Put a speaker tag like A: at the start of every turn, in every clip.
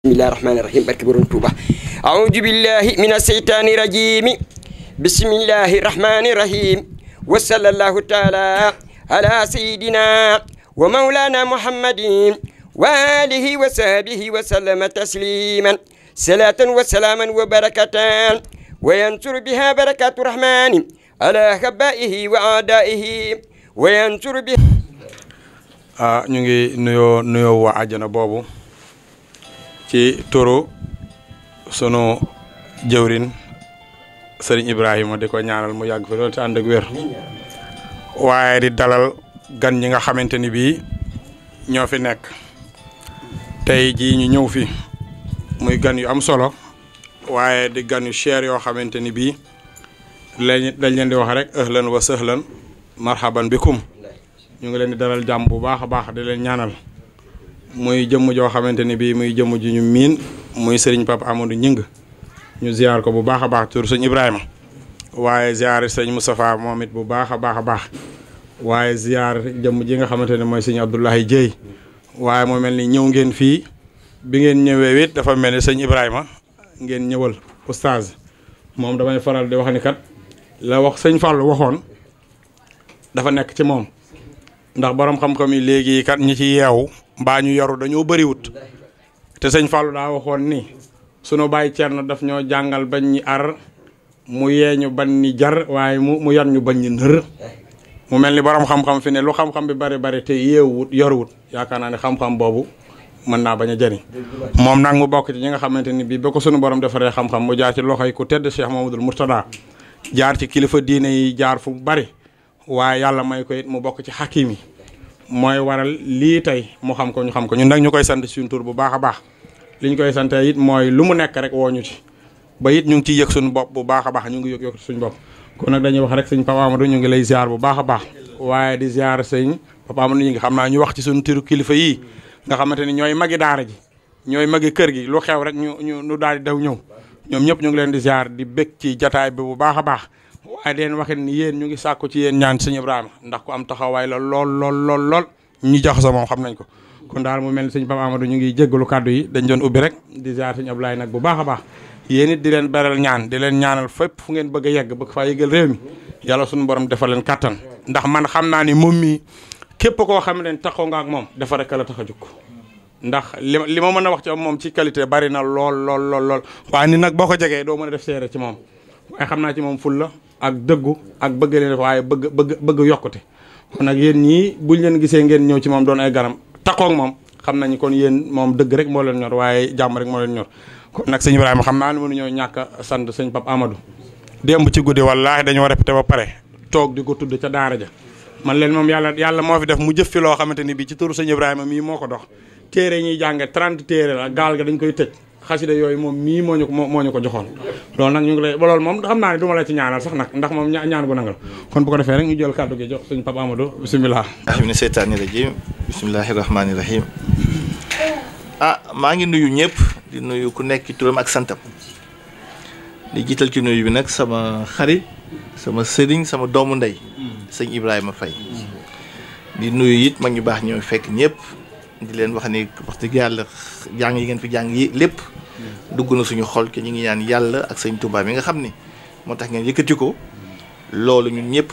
A: بسم الله الرحمن الرحيم بركة برون توبة أعوذ بالله من الشيطان الرجيم بسم الله الرحمن الرحيم وصلى الله تعالى على سيدنا ومولانا محمد وآله وصحبه وسلم تسليما صلاة وسلاما وبركة وينصر بها بركات الرحمن على خبائه وأعدائه وينصر بها
B: ñu ngi nuyoo waa àjjana boobu ci turu sunu jëwrin sëriñ Ibrahima di ko ñaanal mu yàgg fi loolu te ànd ak wér waaye di dalal gan ñi nga xamante ni bii ñoo fi nekk tey jii ñu ñëw fi muy gan yu am solo waaye di gan yu cher yoo xamante ni bii dañ leen di wax rek ahlan wa sahlan marhaban bikum ñu ngi leen di dalal jàmm bu baax a baax di leen ñaanal muy jëmm joo xamante ni bii muy jëmm ji ñu miin muy sëriñ Papa Amadou Ñing ñu ziar ko bu baax a baax tur sëñ Ibrahima waaye ziar sëñ Moustapha moom it bu baax a baax a baax waaye ziar jëmm ji nga xamante ne mooy sëñ Abdoulaye Dieye waaye moo mel ni ñëw ngeen fii bi ngeen ñëwee it dafa mel ni sëñ Ibrahima ngeen ñëwal oustaz moom damay faral di wax ni kat la wax sëñ Fallou waxoon dafa nekk ci moom ndax borom xam-xam yi léegi kat ñi ci yeewu mbaa ñu yoru dañoo bëriwut te sëñ Fallou daa waxoon ni sunu bàyyi Cerno daf ñoo jàngal bañ ñi ar mu yee ñu bañ ni jar waaye mu yar ñu bañ ñi nër mu mel ni borom xam-xam fi ne lu xam-xam bi bari bari te yeewut yoruwut yaakaar naa ne xam-xam boobu mën naa bañ a jëriñ moom nag mu bokk ci ñi nga xamante ni bii ba ko sunu borom defaree xam-xam mu jaar ci loxoy ku tedd Cheikh Mamadou Mourtada jaar ci kilifa diine yi jaar fu bari waaye yàlla may ko it mu bokk ci xakim yi mooy waral lii tey mu xam ko ñu xam ko ñun nag ñu koy sant suñu tur bu baax a baax li ñu koy sante it mooy lu mu nekk rek woo ñu ci ba it ñu ngi ciy yëg suñu bopp bu baax a baax ñu ngi yëg suñu bopp kon nag dañuy wax rek sëñ Papa Amadou ñu ngi lay ziar bu baax a baax waaye di ziar sëñ Papa Amadou ñu ngi xam naa ñu wax ci suñu turu kilifa yii nga xamante ni ñooy magi daara ji ñooy magi kër gi lu xew rek ñu daal di daw ñëw ñoom ñëpp ñu ngi leen di ziar di bég ci jataay bi bu baax a baax waaye den waxit ni yéen ñu ngi sàkku ci yéen ñaan sëñ Ibrahima ndax ku am taxawaay la lool ñu jox sa moom xam nañ ko kon daal mu mel ni sëñ Papa Amadou ñu ngi jéggalu kàddu yi dañ doon ubbi rek di ziar sëñ Ablaye nag bu baax a baax yéen it di leen beral ñaan di leen ñaanal fépp fu ngeen bëgg a yegg bëgg faa yëgal réew mi yàlla suñu borom defal leen kattan ndax man xam naa ni moom mi képp koo xam ne taxaw nga ak moom dafa rek la tax a jóg ndax li ma mën a wax ci moom ci qualité bari na lool waaye ni nag boo ko jegee doo mën a def seere ci moom waaye xam naa ci moom ful la ak dëggu ak bëgg leen def waaye bëgg yokkute kon nag yéen ñii buñ leen gisee ngeen ñëw ci moom doon ay garam takkoog moom xam nañu kon yéen moom dëgg rek moo leen ñor waaye jàmm rek moo leen ñor kon nag sëñ Ibrahima xam naa ne mënuñoo ñàkk a sant sëñ Papa Amadou démb ci guddi wallaahi dañoo répété ba pare toog di ko tudd ca daara ja man leen moom yàlla moo fi def mu jëf fi loo xamante ni bii ci turu sëñ Ibrahima mii moo ko dox téere ñuy jànge 30 téere la gaal ga dañ koy tëj xasida yooyu moom mii moo ñu ko joxoon loolu nag ñu ngi lay ba loolu moom xam naa ne du ma la ci ñaanal sax nag ndax moom ñaan gu nangal kon bu ko defee rek ñu jël kàddu gi jox sëñ Papa Amadou bisimilah
C: mina seytaani rajim bisimilahi rahmaani rahim maa ngi nuyu ñëpp di nuyu ku nekk ci turam ak santam di jiital ci nuyu bi nag sama xarit sama sëriñ sama doomu ndey sëñ Ibrahima Faye di nuyu it mag ñu baax ñoo fekk ñëpp di leen wax ni wax dëgg yàlla jàng yi ngeen fi jàng yi lépp dugg na suñu xol ke ñu ngi ñaan yàlla ak sëñ Touba mi nga xam ni moo tax ngeen yëkkati ko loolu ñun ñëpp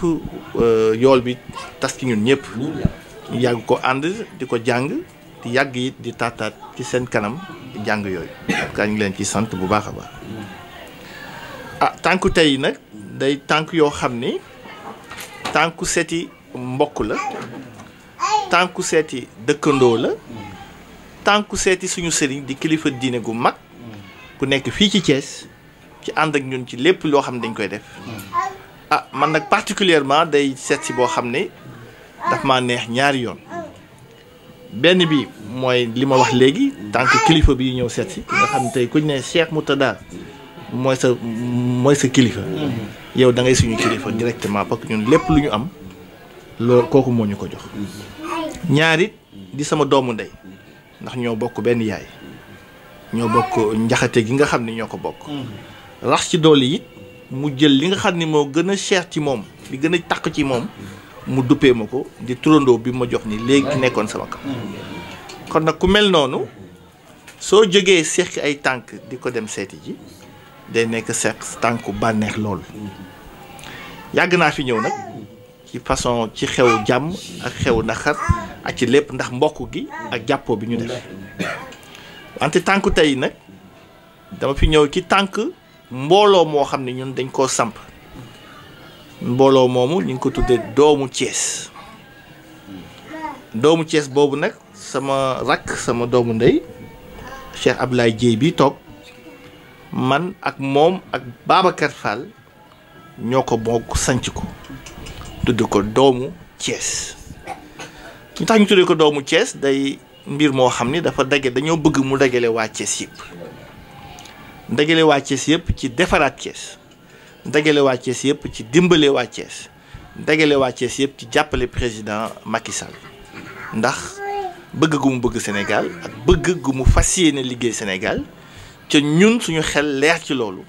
C: yool bi tas ci ñun ñëpp ñu yàgg ko ànd di ko jàng di yàgg it di taataat ci seen kanam di jàng yooyu kaa ñu ngi leen ci sant bu baax a baax tànku tey nag day tànk yoo xam ni tànku seeti mbokk la tànku seeti dëkkandoo la tànku seeti suñu sëriñ di kilifa diine gu mag ku nekk fii ci Thiès ci ànd ak ñun ci lépp loo xam ne dañ koy def man nag particulièrement day seet si boo xam ne daf maa neex ñaari yoon benn bi mooy li ma wax léegi tànk kilifa bi ñëw seet si nga xam ne tey kuñ ne Cheikh Mourtada mooy sa kilifa yow da ngay suñu kilifa directement parce que ñun lépp lu ñu am loolu kooku moo ñu ko jox ñaarit di sama doomu ndey ndax ñoo bokk benn yaay ñoo bokk njaxate gi nga xam ne ñoo ko bokk rax ci doole it mu jël li nga xam ne moo gën a cher ci moom li gën a takk ci moom mu duppee ma ko di turandoo bi ma jox ni léegi ki nekkoon sama kaw kon nag ku mel noonu soo jógee seq ay tànk di ko dem seeti ji day nekk seq tànku bànneex lool. yàgg naa fi ñëw nag ci façon ci xew jàmm ak xew naxar ak ci lépp ndax mbokk gi ak jàppoo bi ñu def wante tànku tey nag dama fi ñëw ci tànk mbooloo moo xam ne ñun dañ koo samp mbooloo moomu ñu ngi ko tuddee doomu Thiès. doomu Thiès boobu nag sama rakk sama doomu ndey Cheikh Abdoulaye Dieye bi toog man ak moom ak Babacar Fall ñoo ko bokk sanc ko tudd ko doomu Thiès. ñu tax ñu tuddee ko doomu Thiès day mbir moo xam ni dafa dañoo bëgg mu dagale waa Thiès yëpp dagale waa Thiès yëpp ci defaraat Thiès dagale waa Thiès yëpp ci dimbale waa Thiès dagale waa Thiès yëpp ci jàppale président Macky Sall ndax bëgg gu mu bëgg Sénégal ak bëgg gu mu fas yéene liggéey Sénégal ca ñun suñu xel leer ci loolu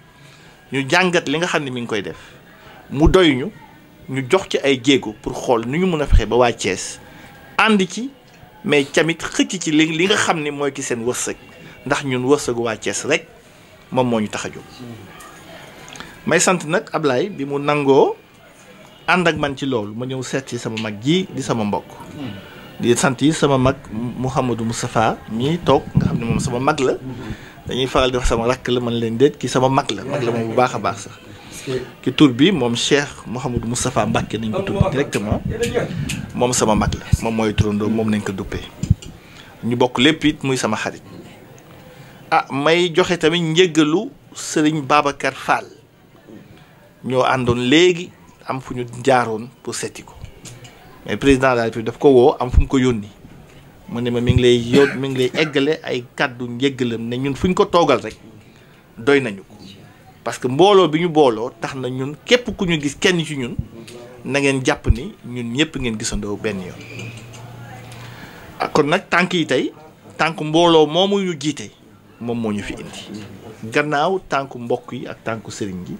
C: ñu jàngat li nga xam ne mi ngi koy def mu doy ñu jox ci ay jéego pour xool nu ñu mën a fexe ba waa Thiès ànd ci mais tamit xëcc ci li nga xam ne mooy ki seen wërsëg ndax ñun wërsëgu waa Thiès rek moom moo ñu tax a jóg. may sant nag Ablaye bi mu nangoo ànd ak man ci loolu ma ñëw seet ci sama mag ji di sama mbokk. di sant yi sama mag Mouhamadou Moustapha mii toog nga xam ne moom sama mag la dañuy faral di wax sama rakk la man leen déet ki sama mag la moom bu baax a baax sax. ki tur bi moom Cheikh Mouhamadou Moustapha Mbacké nañ ko tudd directement moom sama mag la moom mooy turandoo moom nañ ko duppee ñu bokk lépp it muy sama xarit. may joxe tamit njëggalu Serigne Babacar Fall ñoo àndoon léegi am fu ñu jaaroon pour seeti ko mais président de la République daf ko woo am fu mu ko yónni mu ne ma mi ngi lay eggale ay kàddu njëggalam ne ñun fu ñu ko toogal rek doy nañu ko. parce que mbooloo bi ñu booloo tax na ñun képp ku ñu gis kenn ci ñun na ngeen jàpp ni ñun ñëpp ngeen gisandoo benn yoon. kon nag tànk yi tey tànk mbooloo moomu ñu jiite moom moo ñu fi indi gannaaw tànku mbokk yi ak tànku sëriñ gi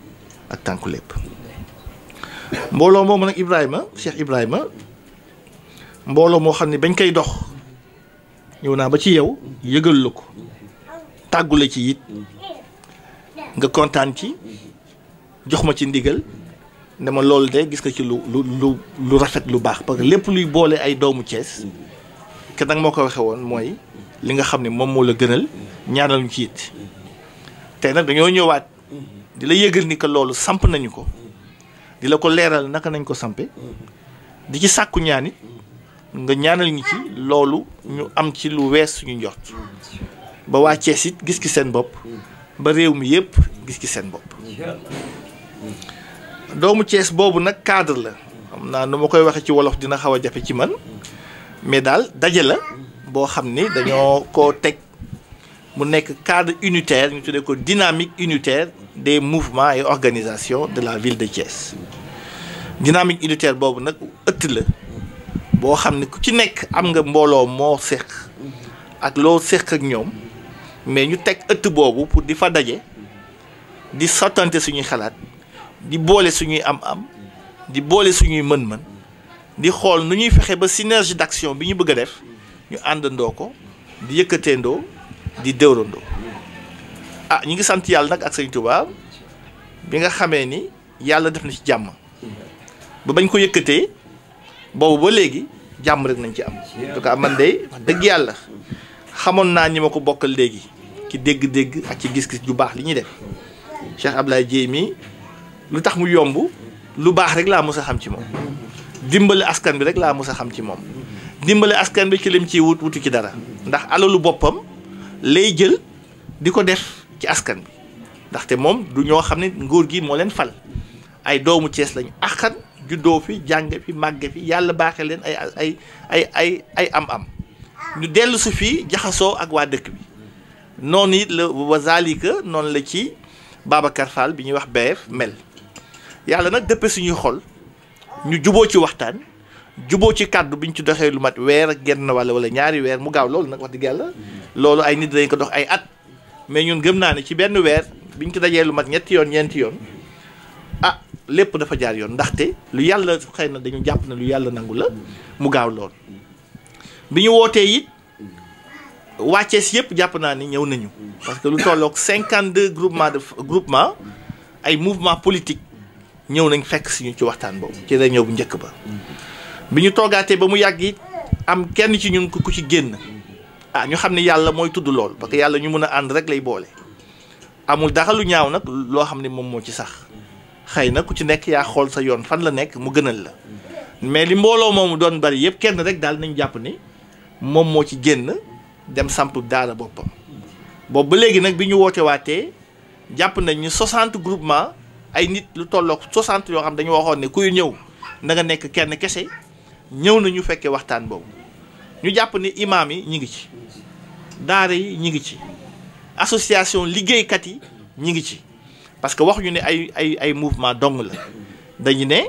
C: ak tànku lépp. mbooloo moomu nag Cheikh Ibrahima mbooloo moo xam ne bañ koy dox ñëw naa ba ci yow yëgal la ko tàggule ci it. nga kontaan ci jox ma ci ndigal ne ma loolu de gis nga ci lu rafet lu baax parce que lépp luy boole ay doomu Thiès ke nag moo ko waxee woon mooy li nga xam ne moom moo la gënal ñaanal ñu ci it tey nag dañoo ñëwaat di la yëgal ni que loolu samp nañu ko di la ko leeral naka nañ ko sampe di ci sàkku ñaan it nga ñaanal ñu ci loolu ñu am ci lu wees suñu njort ba waa Thiès it gis ki seen bopp ba réew mi yëpp gis ci seen bopp. doomu Thiès boobu nag cadre la xam naa nu ma koy waxee ci wolof dina xaw a jafe ci man mais daal daje la boo xam ni dañoo koo teg mu nekk cadre unitaire ñu tuddee ko dynamique unitaire des mouvements et organisations de la ville de Thiès. dynamique unitaire boobu nag ëtt la boo xam ne ku ci nekk am nga mbooloo moo seq ak loo seq ak ñoom. mais ñu teg ëtt boobu pour di fa daje di sottante suñuy xalaat di boole suñuy am-am di boole suñuy mën-mën di xool nu ñuy fexe ba synergie d'action bi ñu bëgg a def ñu àndandoo ko di yëkkateendoo di déwrandoo. ñu ngi sant yàlla nag ak Sëñ Tuubaa bi nga xamee ni yàlla def na ci jàmm ba bañ ko yëkkatee boobu ba léegi jàmm rek nañ ci am. en tout cas man de wax dëgg yàlla xamoon naa ñi ma ko bokkal léegi. ci dégg-dégg ak ci gis-gis ju baax li ñuy def Cheikh Abdoulaye Dieye mi lu tax mu yomb lu baax rek laa mës a xam ci moom dimbale askan bi rek laa mës a xam ci moom dimbale askan bi ci lim ciy wutu ci dara ndax alalu boppam lay jël di ko def ci askan bi ndaxte moom du ñoo xam ne nguur gi moo leen fal ay doomu Thiès lañu axan juddoo fi jànge fi màgge fi yàlla baaxee leen ay am-am ñu dellu si fii jaxasoo ak waa dëkk bi. noonu it la wazalika noonu la ci Babacar Fall bi ñuy wax BF mel yàlla nag dëppe suñuy xol ñu juboo ci waxtaan juboo ci kàddu bi ñu ci doxee lu mat weer ak genn wala ñaari weer mu gaaw loolu nag wax dëgg yàlla loolu ay nit dañ ko dox ay at mais ñun gëm naa ne ci benn weer bi ñu ko dajee lu mat ñeenti yoon ñeenti yoon lépp dafa jaar yoon ndaxte lu yàlla xëy na dañu jàpp ne lu yàlla nangu la mu gaaw lool bi ñu wootee it waa Thiès yëpp jàpp naa ni ñëw nañu parce que lu tolloog 52 groupement ay mouvement politique ñëw nañ fekk si ñu ci waxtaan boobu ci réunion bu njëkk ba bi ñu toogaatee ba mu yàgg it am kenn ci ñun ku ci génn ñu xam ne yàlla mooy tudd lool parce que yàlla ñu mën a ànd rek lay boole amul dara lu ñaaw nag loo xam ne moom moo ci sax xëy na ku ci nekk yaa xool sa yoon fan la nekk mu gënal la mais li mbooloo moomu doon bari yëpp kenn rek daal nañ jàpp ni moom moo ci génn dem samp daara boppam boobu ba léegi nag bi ñu woote waatee jàpp nañ ni 60 groupement ay nit lu tolloog 60 yoo xam dañu waxoon ne kuy ñëw na nga nekk kenn kese ñëw na ñu fekkee waxtaan boobu ñu jàpp ni imaam yi ñi ngi ci daara yi ñi ngi ci association liggéeykat yi ñi ngi ci parce que waxuñu ne ay mouvement dong la dañu ne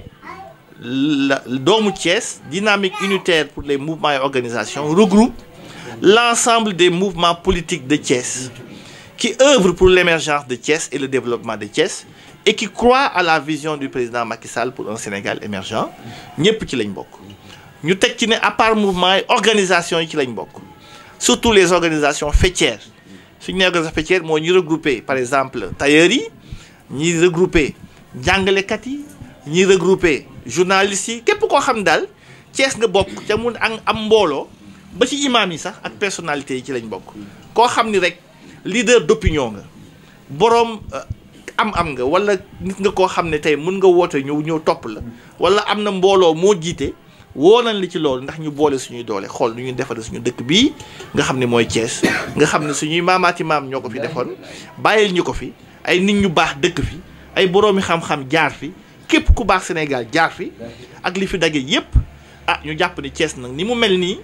C: la doomu Thiès dynamique unitaire pour les mouvements et organisations regroupe l'ensemble des mouvements politiques de Thiès qui œuvrent pour l'émergence de Thiès et le développement de Thiès et qui croient à la vision du président Macky Sall pour un Sénégal émergent ñëpp ci lañ bokk ñu teg ci ne à part mouvement et organisations yi ci lañ bokk surtout les organisations faîtières suñu nee organisation faîtière moo ñu regroupé par exemple tailleurs yi ñi regroupé jàngalekat yi ñi regroupé journalistes yi képp koo xam daal Thiès nga bokk te mun am mbooloo ba ci imam yi sax ak personnalité yi ci lañ bokk koo xam ni rek leader d'opinion nga boroom am nga wala nit nga koo xam ne tey mun nga woote ñëw topp la wala am na mbooloo moo jiite woo nañ li ci loolu ndax ñu boole suñuy doole xool nu ñuy defal suñu dëkk bii nga xam ne mooy Thiès nga xam ne suñuy maamaati maam ñoo ko fi defoon bàyyil ñu ko fi ay nit ñu baax dëkk fi ay boroomi xam-xam jaar fi képp ku baax Sénégal jaar fi ak li fi daje yépp ñu jàpp ne Thiès nag ni mu mel nii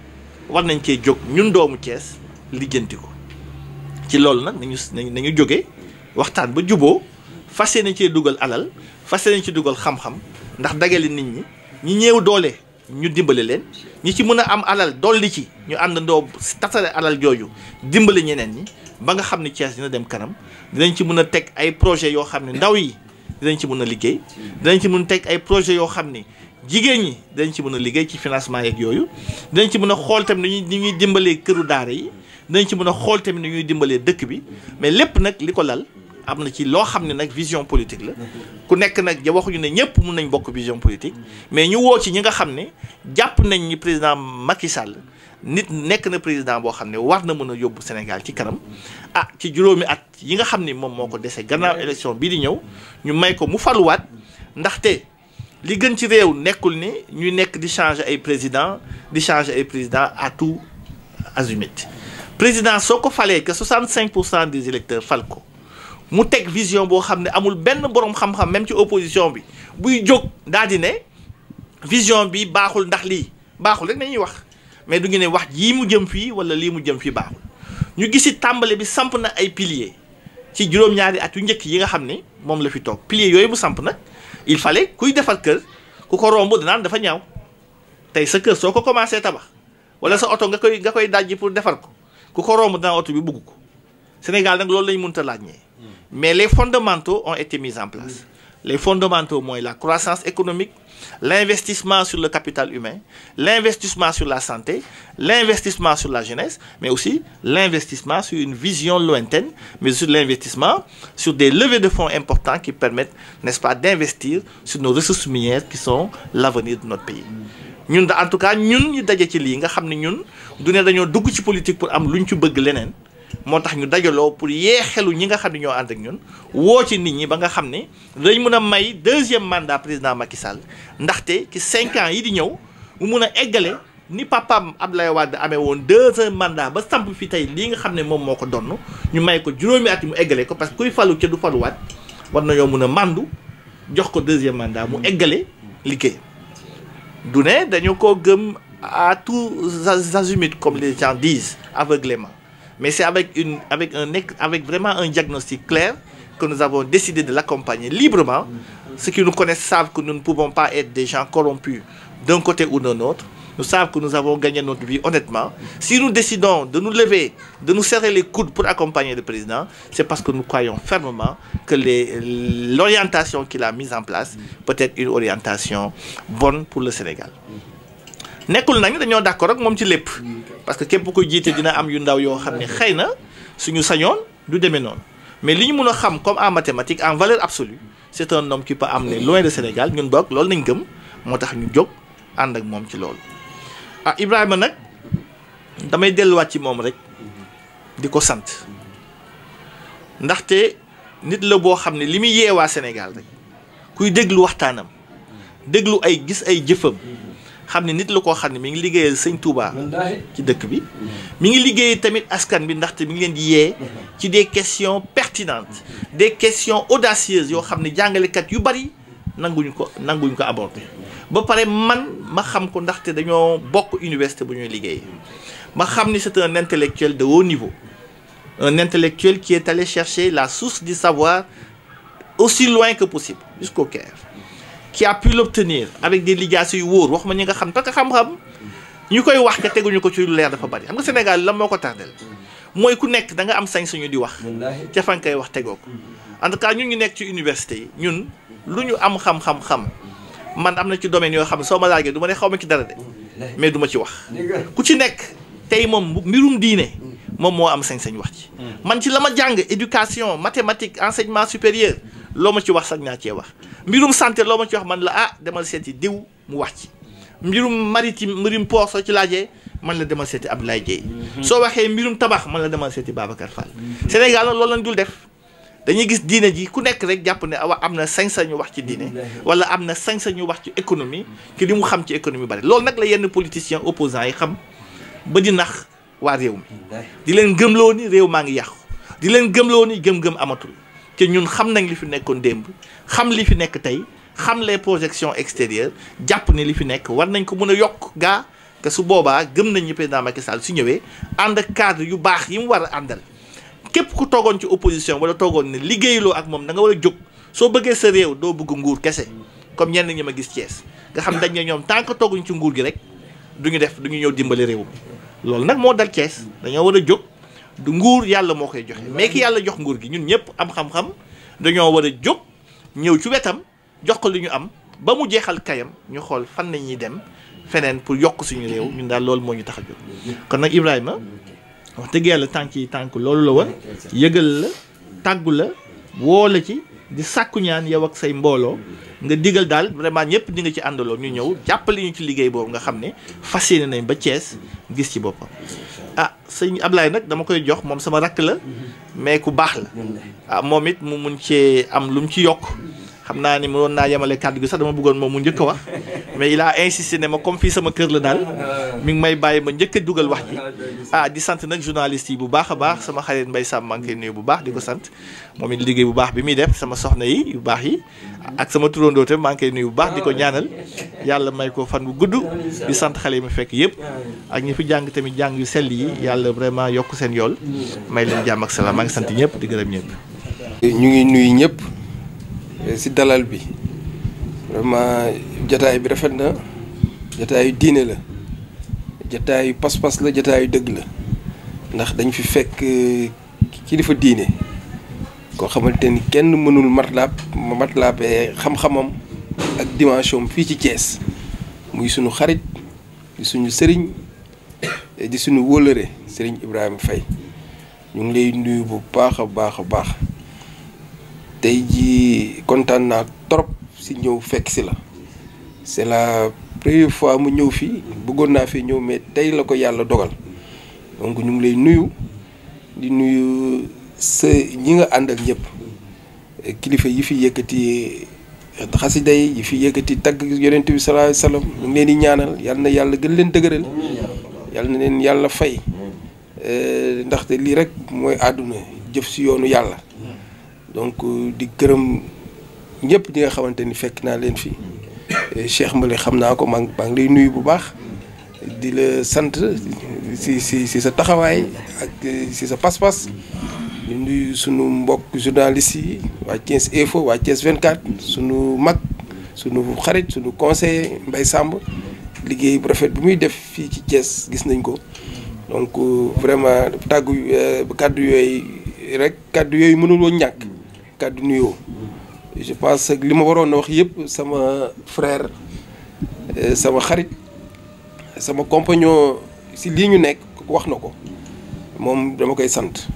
C: war nañ cee jóg ñun doomu Thiès lijjanti ko ci loolu nag nañu jóge waxtaan ba juboo fas yéene cee dugal alal fas yéene ci dugal xam-xam ndax dagale nit ñi ñëw doole ñu dimbale leen ñi ci mën a am alal dolli ci ñu àndandoo tasare alal jooju dimbale ñeneen ñi ba nga xam ne Thiès dina dem kanam dinañ ci mën a teg ay projets yoo xam ne ndaw yi dinañ ci mën a liggéey dinañ ci mën a teg ay projets yoo xam ne jigéen ñi dinañ ci mën a liggéey ci financement yeeg yooyu dinañ ci mën a xool tamit ni ñuy dimbalee këru daara yi dinañ ci mën a xool tamit ni ñuy dimbalee dëkk bi mais lépp nag li ko lal am na ci loo xam ne nag vision politique la ku nekk nag ja waxuñu ne ñëpp mun nañ bokk vision politique mais ñu woo ci ñi nga xam ne jàpp nañ ni président Macky Sall nit nekk na président boo xam ne war na mën a yóbbu Sénégal ci kanam ci juróomi at yi nga xam ne moom moo ko dese gannaaw élection bii di ñëw ñu may ko mu faluwaat ndaxte li gën ci réew nekkul ni ñuy nekk di changer ay président à tout azimut président soo ko falee que 65% des électeurs fal ko mu teg vision boo xam ne amul benn boroom xam-xam même ci opposition bi buy jóg daal di ne vision bi baaxul ndax lii baaxul rek nañuy wax mais du ngi ne wax jii mu jëm fii wala lii mu jëm fii baaxul ñu gisi tàmbale bi samp na ay piliers ci juróom-ñaari at yu njëkk yi nga xam ne moom la fi toog piliers yooyu mu samp nag il fallait kuy defar kër ku ko romb danaan dafa ñaaw tey sa kër soo ko commencé tabax wala sa oto nga koy dajji pour defar ko ku ko romb danaa oto bi bugg ko Sénégal nag loolu lañ mënta laaj ñee mais les fondamentaux ont été mis en place les fondamentaux mooy la croissance économique l'investissement sur le capital humain l'investissement sur la santé l'investissement sur la jeunesse mais aussi l'investissement sur une vision lointaine mais sur l'investissement sur des levées de fonds importants qui permettent n'est-ce pas d'investir sur nos ressources minières qui sont l'avenir de notre pays ñun en tout cas ñun ñu daje ci lii nga xam ne ñun du ne dañoo dugg ci politique pour am lu ñu ci bëgg leneen moo tax ñu dajaloo pour yee xelu ñi nga xam ne ñoo ànd ak ñun woo ci nit ñi ba nga xam ne dañ mën a may deuxième mandat président Macky Sall ndaxte ci 5 ans yi di ñëw mu mun a eggale ni papaam Abdoulaye Wade amee woon 2 mandat ba samp fi tey lii nga xam ne moom moo ko donn ñu may ko juróomi at yi mu eggale ko parce que kuy falu ca du faluwaat war nañoo mën a màndu jox ko deuxième mandat mu eggale liggéey du ne dañu ko gëm à tous azimuts comme les gens disent aveuglément mais c'est avec vraiment un diagnostic clair que nous avons décidé de l'accompagner librement. Ceux qui nous connaissent savent que nous ne pouvons pas être des gens corrompus d'un côté ou d'un autre. Nous savons que nous avons gagné notre vie honnêtement. Si nous décidons de nous lever, de nous serrer les coudes pour accompagner le président, c'est parce que nous croyons fermement que l'orientation qu'il a mise en place peut être une orientation bonne pour le Sénégal. nekkul nag dañoo d'accord ak moom ci lépp parce que képp ko jiite dina am yu ndaw yoo xam ne xëy na suñu sañoon du demee noonu mais li ñu mën a xam comme en mathématiques en valeur absolue c'est un homme qui peut amener loin le Sénégal ñun boog loolu nañ gëm moo tax ñu jóg ànd ak moom ci loolu. ah Ibrahima nag damay delluwaat ci moom rek di ko sant ndaxte nit la boo xam ne li muy yeewaa Sénégal rek kuy déglu waxtaanam déglu ay gis ay jëfam xam ne nit la koo xam ne mi ngi liggéeyal sëñ Touba ci dëkk bi mi ngi liggéey tamit askan bi ndaxte mi ngi leen di yee ci des questions pertinentes des questions audacieuses yoo xam ne jàngalekat yu bari nanguñu ko aborder ba pare man ma xam ko ndaxte dañoo bokk université bu ñuy liggéey ma xam ni c'est un intellectuel de haut niveau un intellectuel qui est allé chercher la source du savoir aussi loin que possible jusqu'au Caire qui a pu l'obtenir avec des lijaasa yu wóor wax ma ñi nga xam parce que xam-xam ñu koy wax te teguñu ko ci lu leer dafa bari xam nga Sénégal lan moo ko tardel mooy ku nekk da nga am sañ-sañu di wax ca fan koy wax tegoo ko en tout cas ñun ñu nekk ci université yi ñun lu ñu am xam-xam man am na ci domaine yoo xam ne soo ma laajee du ma ne xaw ma ci dara de mais du ma ci wax ku ci nekk tey moom mbirum diine moom moo am sañ-sañ wax ci man ci la ma jàng éducation mathématique enseignement supérieur loo ma ci wax sax naa cee wax mbirum santé loo ma ci wax man la ah demal seeti diw mu wax ci mbirum maritime mbirum port soo ci laajee man la demal seeti Abdoulaye Dieye soo waxee mbirum tabax man la demal seeti Babacar Fall Sénégal nag loolu lañ dul def dañuy gis diine ji ku nekk rek jàpp ne awa am na sañ-sañu wax ci diine wala am na sañ-sañu wax ci économie ki li mu xam ci économie bari loolu nag la yenn politiciens opposants yi xam ba di nax waa réew mi di leen gëmloo ni réew maa ngi yàqu di leen gëmloo ni gëm-gëm amatul te ñun xam nañ li fi nekkoon démb xam li fi nekk tey xam les projections extérieures jàpp ne li fi nekk war nañ ko mën a yokk gaa te su boobaa gëm nañ ñu président Macky Sall su ñëwee ànd ak cadre yu baax yi mu war a àndal képp ku toogoon ci opposition wala toogoon ne liggéeyloo ak moom da nga war a jóg soo bëggee sa réew doo bëgg nguur kese comme ñenn ñi ma gis Thiès nga xam dañ ne ñoom tant que tooguñ ci nguur gi rek duñu ñëw dimbali réew mi loolu nag moo dal Thiès dañoo war a jóg du nguur yàlla moo koy joxe mais ki yàlla jox nguur gi ñun ñëpp am xam-xam dañoo war a jóg ñëw ci wetam jox ko li ñu am ba mu jeexal kayam ñu xool fan la ñuy dem feneen pour yokk suñu réew ñun daal loolu moo ñu tax a jóg kon nag Ibrahima wax dëgg yàlla tànk loolu la woon yëgal la tàggu la woo la ci di sàkku ñaan yow ak say mbooloo nga digal daal vraiment ñëpp di nga ci àndaloo ñu ñëw jàppale ñu ci liggéey boobu nga xam ne fas yéene nañ ba Thiès gis ci boppam. ah sëñ Ablaye nag dama koy jox moom sama rakk la mais ku baax la ah moom it mu mun cee am lu mu ci yokk xam naa ni mënoon naa yemale kàddu gi sax dama bëggoon moom mu njëkk a wax mais il a insisté ne ma comme fii sama kër la daal mi ngi may bàyyi ma njëkk a dugal wax ji ah di sant nag journaliste yi bu baax a baax sama xarit Mbaye Sam maa ngi koy nuyu bu baax di ko sant moom it liggéey bu baax bi muy def sama soxna yi yu baax yi ak sama turandoo tam maa ngi koy nuyu bu baax di ko ñaanal yàlla may ko fan bu gudd di sant xale yi ma fekk yëpp ak ñi fi jàng tamit jàng yu sell yi yàlla vraiment yokk seen yool may leen jàmm ak salaam maa ngi sant ñëpp di gërëm ñëpp.
A: ñu ngi nuyu ñëpp ci dalal bi vraiment jataay bi rafet na jataayu diine la jataayu pas-pas la jataayu dëgg la ndax dañ fi fekk kilifa diine koo xamante ni kenn mënul matlaabee xam-xamam ak dimension fii ci Thiès muy sunu xarit di suñu sëriñ di suñu wóllëre sëriñ Ibrahima Faye ñu ngi lay nuyu bu baax a baax a baax tey jii kontaan naa trop si ñëw fekk si la c'est la première fois mu ñëw fii bëggoon naa fi ñëw mais tey la ko yàlla dogal donc ñu ngi lay nuyu di nuyu sa ñi nga ànd ak ñëpp kilifa yi fi yëkkati xasida yi fi yëkkati tagg yonent bi sallallahu alayhi wasallam ñu ngi leen di ñaanal yal na yàlla gën leen dëgëral yal na leen yàlla fay ndaxte lii rek mooy àdduna jëf si yoonu yàlla donc di gërëm ñëpp ñi nga xamante ni fekk naa leen fi Cheikh Mbale xam naa ko maa ngi lay nuyu bu baax di la sant si sa taxawaay ak si sa pas-pas di nuyu sunu mbokk journalistes yi waa Thiès Info waa Thiès 24 sunu mag sunu xarit sunu conseiller Mbaye Samb liggéey bu rafet bu muy def fii ci Thiès gis nañ ko donc vraiment kàddu yooyu mënul woon ñàkk kàddu nuyoo je pense que li ma waroon a wax yëpp sama frère sama xarit
D: sama compagnon si lii ñu nekk wax na ko moom dama koy sant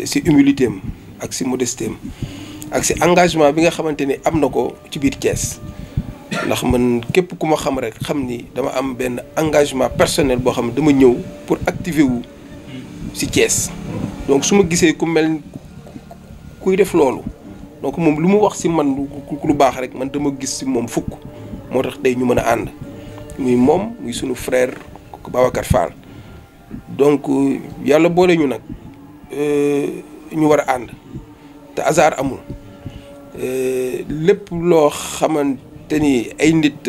D: si humilité am ak si modesté am ak si engagement bi nga xamante ni am na ko ci biir Thiès ndax man képp ku ma xam rek xam ni dama am benn engagement personnel boo xam ne dama ñëw pour activer wu si Thiès donc su ma gisee ku mel kuy def loolu donc moom lu mu wax si man lu baax rek man dama gis si moom fukk moo tax tey ñu mën a ànd muy moom muy sunu frère Babacar Fall donc yàlla boole ñu nag ñu war a ànd te hasard amul lépp loo xamante ni ay nit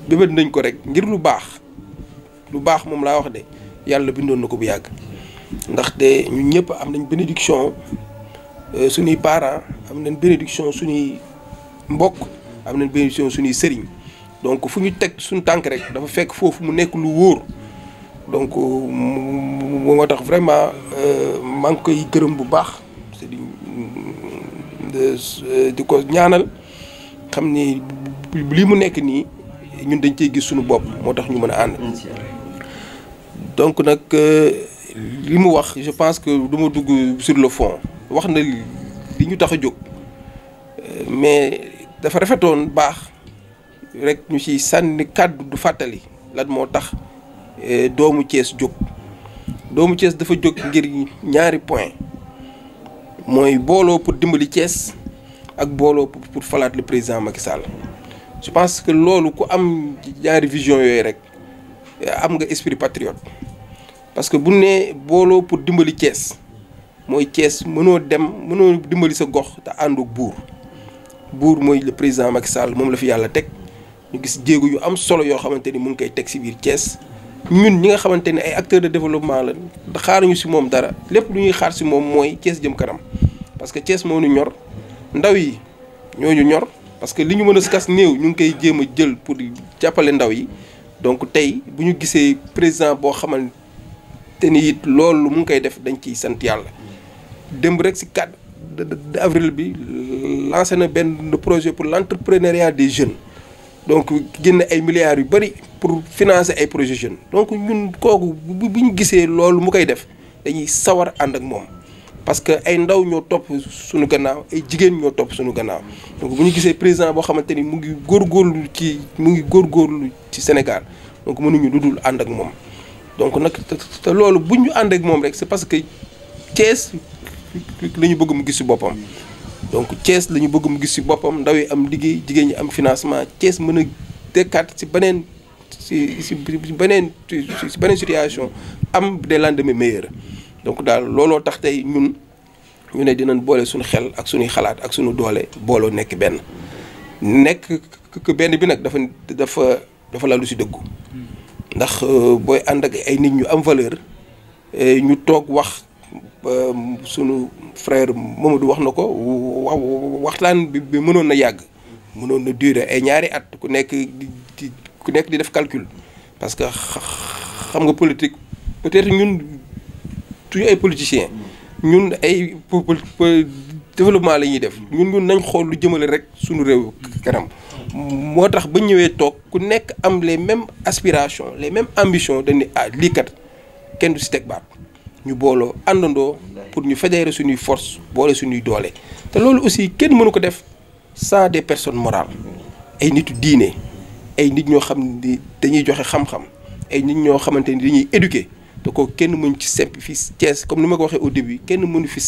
D: bébét nañ ko rek ngir lu baax moom laa wax de yàlla bindoon na ko bu yàgg ndaxte ñun ñëpp am nañ bénédiction suñuy parents am nañ bénédiction suñuy mbokk am nañ bénédiction suñuy sëriñ donc fu ñu teg suñu tànk rek dafa fekk foofu mu nekk lu wóor donc moo tax vraiment maa ngi koy gërëm bu baax di ko ñaanal xam ni lii mu nekk nii ñun dañ cey gis suñu bopp moo tax ñu mën a ànd donc nag li mu wax je pense que du ma dugg sur le fond wax na li ñu tax a jóg mais dafa rafetoon baax rek ñu ci sànni kàddu du fàttali lan moo tax doomu Thiès jóg doomu Thiès dafa jóg ngir ñaari point mooy booloo pour dimbali Thiès ak booloo pour falaat le président Macky Sall je pense que loolu ku am ñaari vision yooyu rek am nga esprit patriote parce que bu nee booloo pour dimbali Thiès mooy Thiès mënoo dimbali sa gox te ànduk buur mooy le président Macky Sall moom la fi yàlla teg ñu gis jéego yu am solo yoo xamante ni mu ngi koy teg si biir Thiès ñun ñi nga xamante ni ay acteurs de développement la xaaruñu si moom dara lépp lu ñuy xaar si moom mooy Thiès jëm kanam parce que Thiès moo ñu ñor ndaw yi ñoo ñu ñor parce que li ñu mën a kas néew ñu ngi koy jéem a jël pour jàppale ndaw yi donc tey bu ñu gisee président boo xamante ni it loolu mu ngi koy def dañ ciy sant yàlla démb rek si 4 avril bi lancé na benn projet pour l'entrepreneuriat des jeunes donc génn ay milliards yu bëri pour financer ay projets jeunes donc ñun kooku bu ñu gisee loolu mu koy def dañuy sawar ànd ak moom parce que ay ndaw ñoo topp suñu gannaaw ay jigéen ñoo topp suñu gannaaw donc bu ñu gisee président boo xamante ni mu ngi góorgóorlu ci Sénégal donc mënuñu lu dul ànd ak moom donc nag te loolu bu ñu ànd ak moom rek c'est parce que Thiès la ñu bëgg mu gis ci boppam donc Thiès la ñu bëgg mu gis ci boppam ndaw yi am liggéey jigéen ñi am financement Thiès mën a dekkaat ci beneen beneen situation am des lendemains meilleurs donc daal looloo tax tey ñu ne dinañ boole suñu xel ak suñuy xalaat ak suñu doole booloo nekk benn benn bi nag dafa lalu ci dëggu ndax booy ànd ak ay nit ñu am valeur ñu toog wax sunu frère Mamadou wax na ko waxtaan bi mënoon na yàgg mënoon na durer ay ñaari at ku nekk di def calcul parce que xam nga politique peut-être ñun tuñu ay politiciens ñun ay développement la ñuy def ñun nañ xool lu jëmale rek suñu réew kanam moo tax ba ñëwee toog ku nekk am les mêmes aspirations les mêmes ambitions dañ ne lii kat kenn du si teg baat ñu booloo àndandoo pour ñu fédérer suñuy force boole suñuy doole te loolu aussi kenn mënu ko def sans des personnes morales ay nitu diine ay nit ñoo xam ni dañuy joxe xam-xam ay nit ñoo xamante ni dañuy éduquer te ko kenn mënu ci semp fii Thiès comme ni ma ko waxee au début kenn mënu fi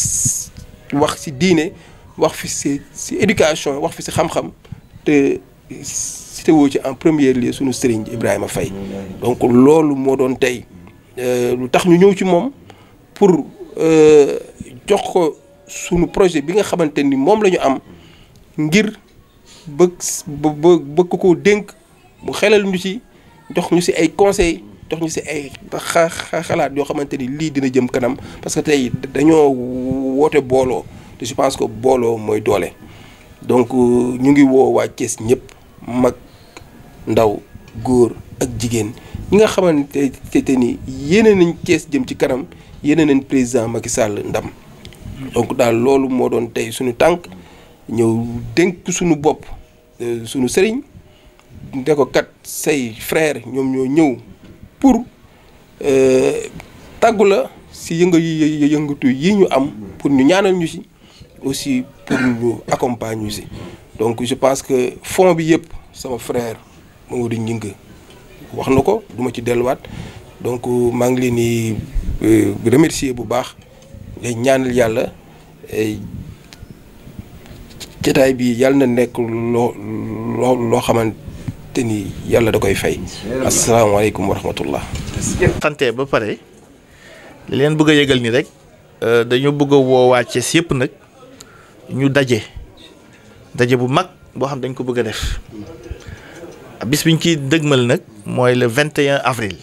D: wax ci diine wax fi ci éducation wax fi ci xam-xam te cité woo ci en premier lieu suñu sëriñ Ibrahima Faye donc loolu moo doon tey lu tax ñu ñëw ci moom pour jox ko sunu projet bi nga xamante ni moom la ñu am ngir bëgg ko dénk mu xelal ñu ci jox ñu ci ay conseils jox ñu ci ay xalaat yoo xamante ni lii dina jëm kanam parce que tey dañoo woote booloo te je pense que booloo mooy doole donc ñu ngi woo waa Thiès ñëpp mag ndaw góor ak jigéen ñi nga xamante ni yéene nañ Thiès jëm ci kanam yéene nañ président Macky Sall ndam donc daal loolu moo doon tey suñu tànk ñëw dénk suñu bopp suñu sëriñ ne ko kat say frère ñoom ñoo ñëw pour tàggu la si yëngatu yi ñu am pour ñu ñaanal ñu si aussi pour ñu accompagner ñu si donc je pense que fond bi yëpp sama frère Mamadou Gningue wax na ko du ma ci delluwaat donc maa ngi leen di remercier bu baax day ñaanal yàlla jotaay bi yàlla na nekk loo xamante ni yàlla da koy fay. asalaamaaleykum wa rahmatullah.
C: sante ba pare li leen bëgg a yëgal ni rek dañu bëgg a woo waa Thiès yëpp nag ñu daje bu mag boo xam dañ ko bëgg a def bis biñ ciy dëgmal nag mooy le 21 avril.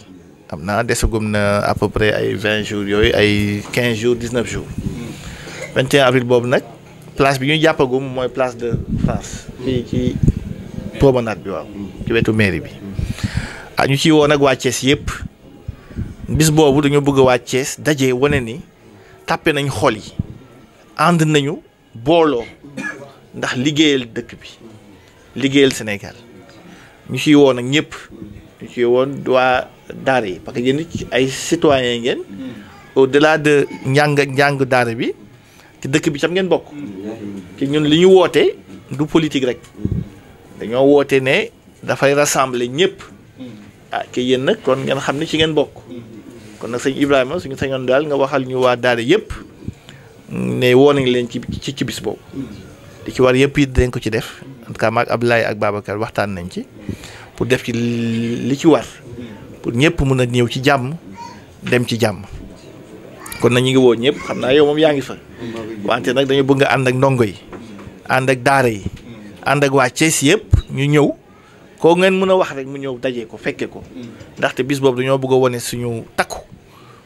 C: xam naa desagum na à peu près ay 20 jours yooyu ay 15 jours 19 jours 21 avril boobu nag place bi ñuy jàppagum mooy place de France fii ci promenade bi waaw ci wetu mairie bi ñu ciy woo nag waa Thiès yëpp bis boobu dañoo bëgg waa Thiès daje wane ni tàppe nañ xol yi ànd nañu booloo ndax liggéeyal dëkk bi liggéeyal Sénégal ñu ciy woo nag ñëpp ñu ciy woon waa daara yi parce que yéen ay citoyens ngeen au-delà de njàng daara bi ci dëkk bi tam ngeen bokk ci ñun li ñu woote du politique rek dañoo woote ne dafay rassembler ñëpp ki yéen nag kon ngeen xam ne ci ngeen bokk kon nag sëñ Ibrahima suñu sañoon daal nga waxal ñu waa daara yëpp ne woo nañ leen ci bis boobu li ci war yëpp it dañ ko ci def en tout cas maag Abdoulaye ak Babacar waxtaan nañ ci pour def ci li ci war pour ñëpp mën a ñëw ci jàmm dem ci jàmm kon nag ñu ngi woo ñëpp xam naa yow moom yaa ngi fa wante nag dañu bëgg nga ànd ak ndongo yi ànd ak daara yi ànd ak waa Thiès yëpp ñu ñëw koo ngeen mën a wax rek mu ñëw dajee ko fekke ko ndaxte bis boobu dañoo bëgg a wane suñu takku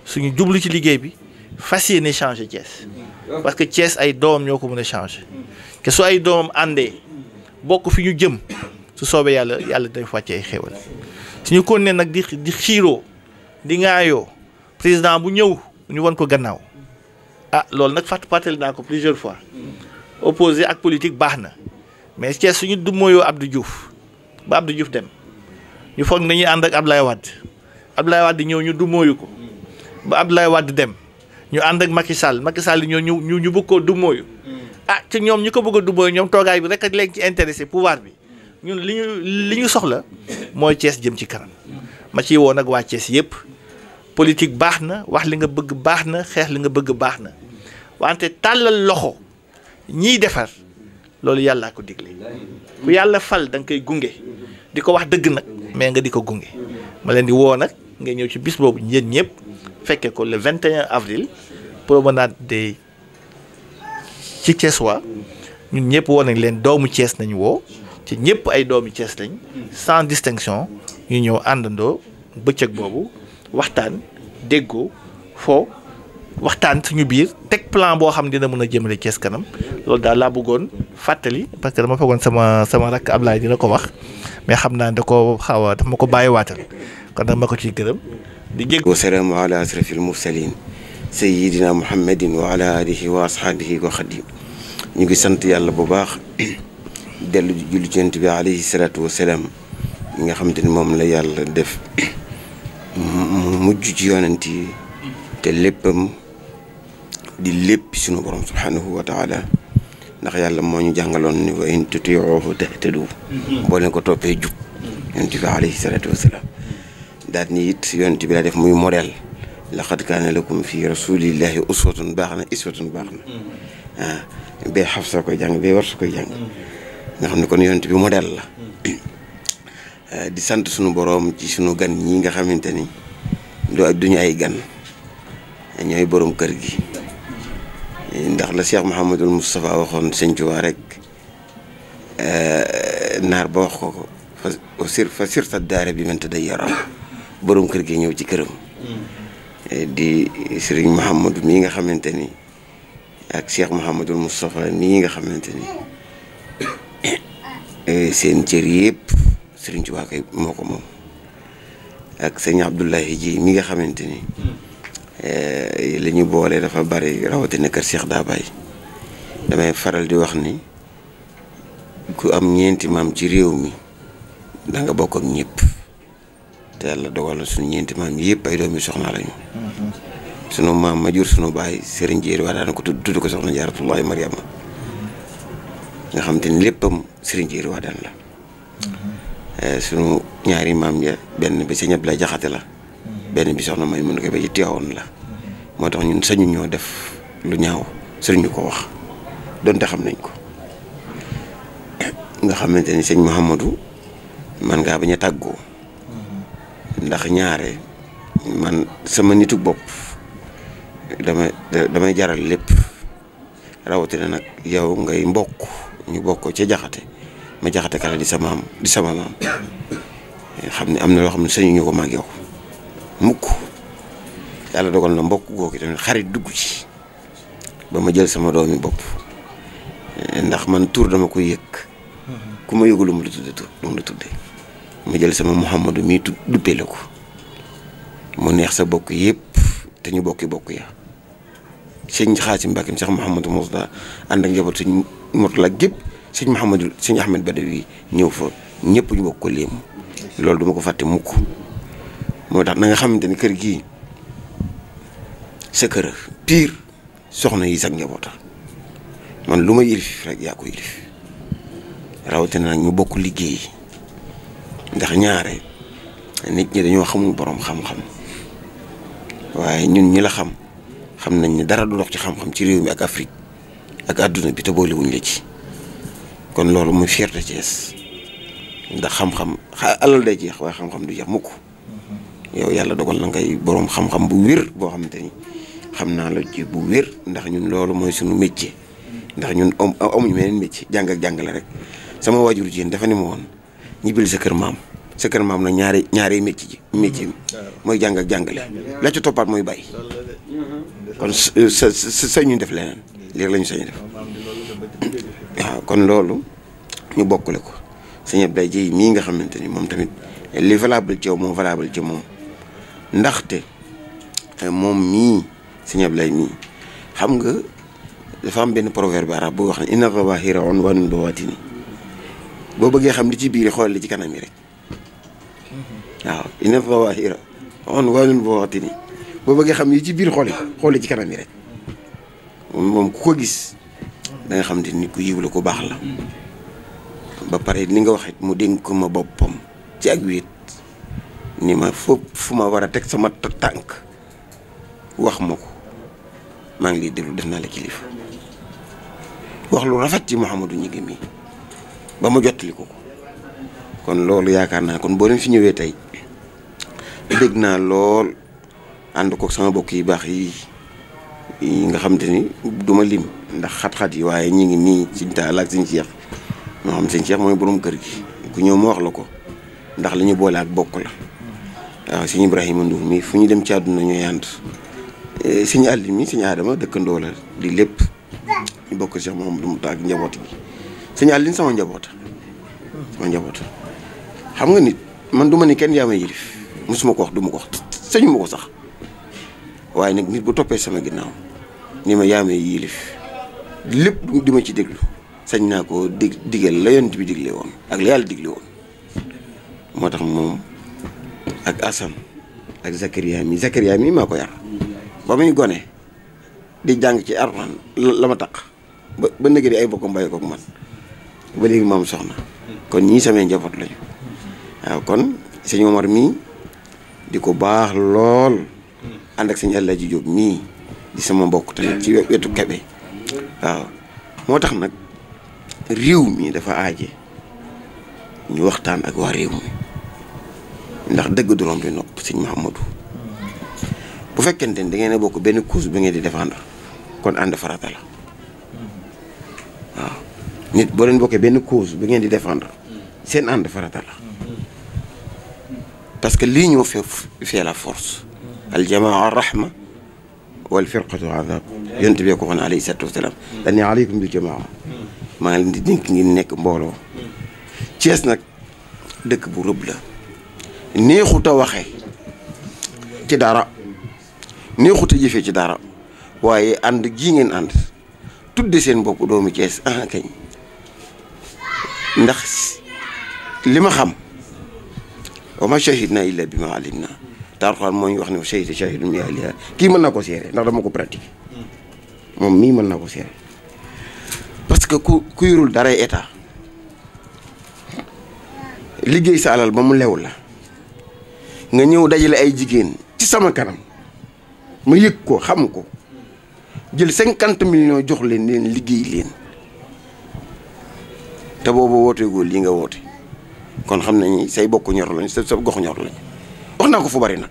C: suñu jublu ci liggéey bi fas yéene changer Thiès parce que Thiès ay doomam ñoo ko mën a changer te su ay doomam àndee bokk fi ñu jëm su soobee yàlla day wàcce ay xéewal suñu kon ne nag di xiiroo di ŋaayoo président bu ñëw ñu won ko gannaaw loolu nag fàttali naa ko plusieurs fois opposé ak politique baax na mais Thiès suñu du mooyoo Abdou Diouf ba Abdou Diouf dem ñu foog nañuy ànd ak Abdoulaye Wade ñëw ñu du mooyu ko ba Abdoulaye Wade dem ñu ànd ak Macky Sall ñoo ñu bëgg koo du mooyu te ñoom ñu ko bëgg a du mooyu ñoom toogaay bi rek ak leen ci intéressé pouvoir bi ñun li ñu soxla mooy Thiès jëm ci kanam ma ciy woo nag waa Thiès yëpp politique baax na wax li nga bëgg baax na xeex li nga bëgg baax na wante tàllal loxo ñiy defar loolu yàllaa ko digle ku yàlla fal da nga koy gunge di ko wax dëgg nag mais nga di ko gunge ma leen di woo nag nga ñëw ci bis boobu yéen ñëpp fekke ko le 21 avril promenade de ci Thiès waa ñun ñëpp woo nañ leen doomu Thiès nañu woo ci ñëpp ay doomu Thiès lañ sans distinction ñu ñëw àndandoo bëccëg boobu waxtaan déggoo foo waxtaan suñu biir teg plan boo xam dina mën a jëmale Thiès kanam loolu daal laa bëggoon fàttali parce que dama foogoon sama rakk Ablaye dina ko wax mais xam naa da ko xaw a daf ma ko bàyyiwaatal kon nag ma ko ciy gërëm di jégg
E: wasalaamu ala asrafil mursalin sayidina muhammadin wa ala alihi wa ashaabihi wa xadim ñu ngi sant yàlla bu baax dellu julli ci Yonent bi alayhi salaatu wasalaam ñi nga xamante ni moom la yàlla def mu mujj ci yonent yi te léppam di lépp sunu borom subhanahu wa taala ndax yàlla moo ñu jàngaloon ni wa in tutiuhu tahtadu boo leen ko toppee jub Yonent bi alayhi salaatu wasalaam daal ni it yonent bi la def muy modèle laqad kaana lakum fi rasulillahi uswatun baax na bee Xafsa koy jàng bee Warsa koy jàng nga xam ne kon yonent bi modèle la di sant sunu boroom ci sunu gan ñi nga xamante ni duñu ay gan ñooy boroom kër gi ndax la Cheikh Mouhamadul Moustapha waxoon Sëñ Tuubaa rek naar ba wax ko fa sirta daara bi man tadayyara boroom kër gi ñëw ci këram di Sëriñ Mouhamadou mii nga xamante ni ak Cheikh Mouhamadul Moustapha mii nga xamante ni seen cër yëpp Sëriñ Tuubaa kay moo ko moom ak sëñ Abdoulahi ji mi nga xamante ni li ñu boole dafa bari rawatina kër Cheikh Dabaye damay faral di wax ni ku am ñeenti maam ci réew mi da nga bokk ak ñëpp te yàlla dogal na suñu ñeenti maam yëpp ay doomi soxna lañu. sunu maam ma jur sunu baay Serigne Jéeri waa daan ko tudd ko soxna Jaaratullaahi Mariama nga xam te ni léppam Serigne Jéeri waa daan la. sunu ñaari maam ya benn bi Sëñ Ablaye Jaxate la. benn bi soxna may mën ko ba ci Tiwaawoon la. moo tax ñun sañu ñoo def lu ñaaw sëriñ ñu ko wax donte xam nañ ko nga xamante ni sëñ Mouhamadou man ngaa bañ a tàggoo ndax ñaare man sama nitu bopp damay jaral lépp rawatina nag yow ngay mbokk ñu bokk ca Jaxate ma Jaxate kala di sama maam xam ne am na loo xam ne sañu ñu ko mag yow mukk yàlla dogal na mbokk googu tamit xarit dugg ci ba ma jël sama doomi bopp ndax man tur dama koy yëg ku ma yëgul lu mu la tudde tur lu mu la tudde ma jël sama Mouhamadou mii duppee la ko mu neex sa bokk yëpp te ñu bokk ya sëñ Xaasim Mbàkke sax Mouhamadou Mousda ànd ak njaboot sëñ Murtala gépp sëñ Mouhamadou sëñ Ahmed Badawi ñëw fa ñëpp ñu bokk ko léemu loolu duma ko fàtte mukk moo tax na nga xamante ni kër gii sa kër pire soxna yi sax njaboota man lu ma yilif rek yaa ko yilif rawatina nag ñu bokk liggéey ndax ñaare nit ñi dañoo xamul boroom xam-xam waaye ñun ñi la xam nañ ne dara du dox ci xam-xam ci réew mi ak Afrique ak àdduna bi te boolewuñ la ci kon loolu muy fierté Thiès ndax xam-xam alal day jeex waaye xam-xam du jeex mukk yow yàlla dogal na ngay boroom xam-xam bu wér boo xamante ni xam naa la ci bu wér ndax ñun loolu mooy suñu métier ndax ñun amuñu meneen métier jàng ak jàngale rek sama waajur jigéen dafa ni ma woon ñibbil sa kër maam nag ñaari métier mooy jàng ak jàngale la ci toppaat mooy bàyyi kon sa ñu def leneen léegi la ñu sañu def waaw kon loolu ñu bokkule ko sëñ Abdoulaye Dieye mii nga xamante ni moom tamit li valable ci yow moo valable ci moom ndaxte moom mii sëñ Abdoulaye mii xam nga dafa am benn proverbe arabe boo wax ne inna zawahira unwanul bawatini boo bëggee xam li ci biir xool li ci kanam yi rek waaw inna zawahira unwanul bawatini boo bëggee xam li ci biir xool li ci kanam yi rek moom ku ko gis da nga xam te nit ku yiw la ku baax la ba pare li nga wax it mu dénk ma boppam ci ak wéet ni ma fu ma war a teg sama tànk wax ma ko maa ngi lay déglu def naa la kilifa wax lu rafet ci Mouhamadou Gningue mi ba ma jottali ko kon loolu yaakaar naa kon boo leen fi ñëwee tey dégg naa lool ànd ko sama bokk yi baax yi nga xam te ni duma lim ndax xat-xat yi waaye ñi ngi nii Sëñ Taala ak Sëñ Cheikh moo xam Sëñ Cheikh mooy borom kër gi ku ñëw ma wax la ko ndax li ñu boole ak bokk la waaw Sëñ Ibrahima Ndour mi fu ñu dem ci àdduna ñooy ànd Sëñ Aliou mi Sëñ Adama dëkkandoo la di lépp ñu bokk Cheikh Mouhamadou Mouta ak njaboot gi Sëñ Aliou sama njaboota xam nga nit man du ma ni kenn yaa may yilif mosuma ko wax du ma ko wax sañu ma ko sax waaye nag nit bu toppee sama ginnaaw ni ma yaa may yilif lépp di ma ci déglu sañ naa ko digal la yonent bi digle woon ak la yàlla digle woon moo tax moom ak Assane ak Zakaria mi maa ko yar ba muy gone di jàng ci Alxuraan la ma taq ba nëgë di ay bokkam bàyyi kook man ba léegi maam soxna kon ñii samay njaboot lañu waaw kon sëñ Omar mii di ko baax lool ànd ak sëñ Alaaji Jóob mii di sama mbokk tamit ci wetu Kebe waaw moo tax nag réew mi dafa aaje ñu waxtaan ak waa réew mi ndax dëgg du romb nopp sëñ Mouhamadou bu fekkente ni da ngeen a bokk benn cause bi ngeen di défendre kon ànd farata la waaw nit boo leen bokkee benn cause bi ngeen di défendre seen ànd farata la parce que lii ñoo fait la force al jamaa rahma wal firqatu azab yonent bi ko waxoon alayhi salaatu wasalaam dañ ne aleykum bil jamaa maa ngi leen di dénk ngeen nekk mbooloo Thiès nag dëkk bu rëbb la neexut a waxe ci dara neexut a jëfee ci dara waaye ànd gii ngeen ànd tudde seen bopp doomu Thiès kañ ndax li ma xam wa ma shahidna illa bima alimna Alxuraan moo ñu wax ne shahida shahidun min ahliha kii mën naa ko seere ndax dama ko pratiquer moom mii mën naa ko seere parce que ku yorul dara état liggéey sa alal ba mu lew la nga ñëw dajale ay jigéen ci sama kanam ma yëg ko xam ko jël 50 millions jox leen liggéey leen te boobu wooteegoo lii nga woote kon xam nañu say bokk ñor lañ sa gox ñor lañ wax naa ko fu bari nag